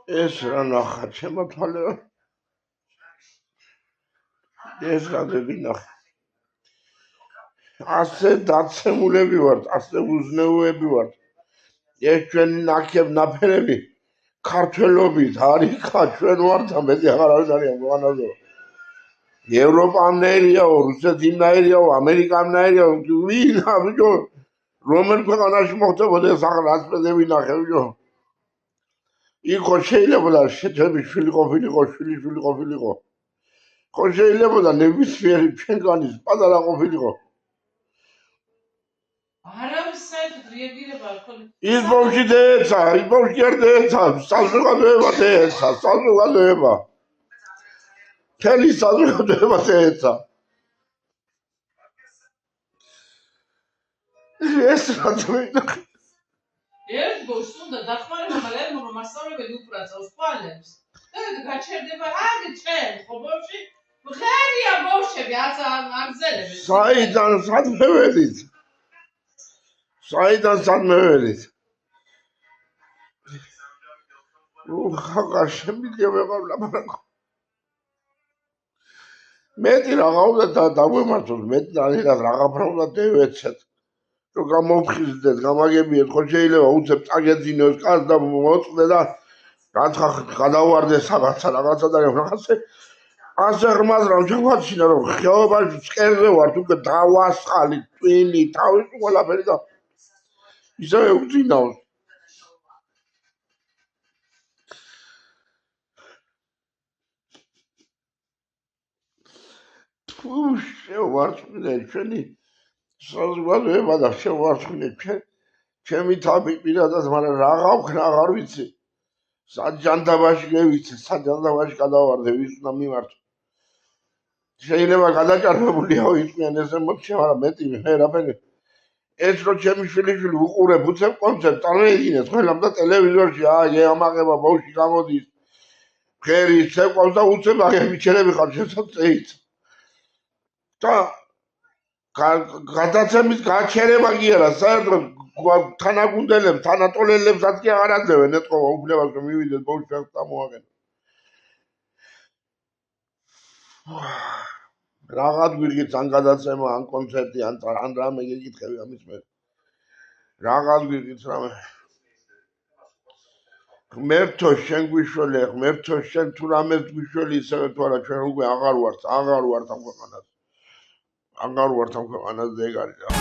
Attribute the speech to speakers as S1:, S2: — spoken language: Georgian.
S1: ეს რა ნახა ჩემო თვალეო ეს გადები ნახე ასე დაცემულები ვართ ასე უზნეოები ვართ ეს ჩვენი ნაფერები ქართველობით არის ჩვენ ვართ ამეთი აღარ არის მოანაზო ევროპანერიაო რუსეთინაერიაო ამერიკანაერიაო ვინა ბიჭო რომელ ქვეყანაში მოხდებოდა ეს ახლა ასპედები ნახე ბიჭო იქო შეიძლება შეჩები შვილი ყოფილიყო შვილი ყოფილიყო ხო შეიძლება ნებისმიერი ჩვენგანის პატარა ყოფილიყო
S2: არავის საერთოდ რეაგირება არ ქონდა
S1: ის ბავშვი დეეცა ის ბავშვი არ დეეცა საზოგადოება დეეცა საზოგადოება თელი საზოგადოება დეეცა ეს რატომ
S2: ერთ ბავშვს უნდა დახმარება მაგრამ რომ მასწავლებელი უბრალოდ სპალებს და გაჩერდება აგ წენ ხო ბავშვი ღერია ბავშვები აგზელებს
S1: საიდან სადმეველით ხახა შემიძლია ვეღარ ლაპარაკო მეტი რაღა უნდა დაგვემართოთ მეტი რაღაცა უნდა დევეცეთ რომ გამოვხიზდეთ გამაგებიეთ ხო შეიძლება უცებ წაგეძინოს კარს და მოწყდე და რაცა გადავარდე რაღაცა და რაღაცა ასე ღმაზრამ შევაჩინა რომ ხეობაში წკერზე ვართ უკვე დავასყალი ტვინი თავის ყველაფერი და ისე უძინავს შევარცხნე ჩვენი საზოგადოება და შევარცხნე ჩემი თავი პირადად მაგრამ რაღა ვქნა აღარ ვიცი საჯანდაბაში გევიცე საჯანდაბაში გადავარდე ვის უნდა მიმართო შეიძლება გადაჭარბებულია იყვნენ ესე მოჩე მაგრამ მეტი ვერაფერი ეს რო ჩემი შვილი უყურებ უცებ კონცერტს წარმოიდგინეთ ყველამ და ტელევიზორში აი ამაღება ბავშვი გამოდის ფერი შეყვავს და უცებ აგები ჩერები ხარ შეცეით და გადაცემის გაჩერება კი არა საერთოდ თანაგუნდელებს თანატოლებსაც კი აღარ აძლევენ ეთქობა უფლებას რომ მივიდეს ბავშვი წამოაყენო რაღაც გვიგიც ან გადაცემა ან კონცერტი ან რამე გეკითხები ამის მე რაღაც გვიგიც რამე ღმერთო შენ გვიშველი ღმერთო შენ თუ რამეს გვიშველი ისევე თუ არა ჩვენ უკვე აღარ ვართ ამ ქვეყანაზე ეგ არის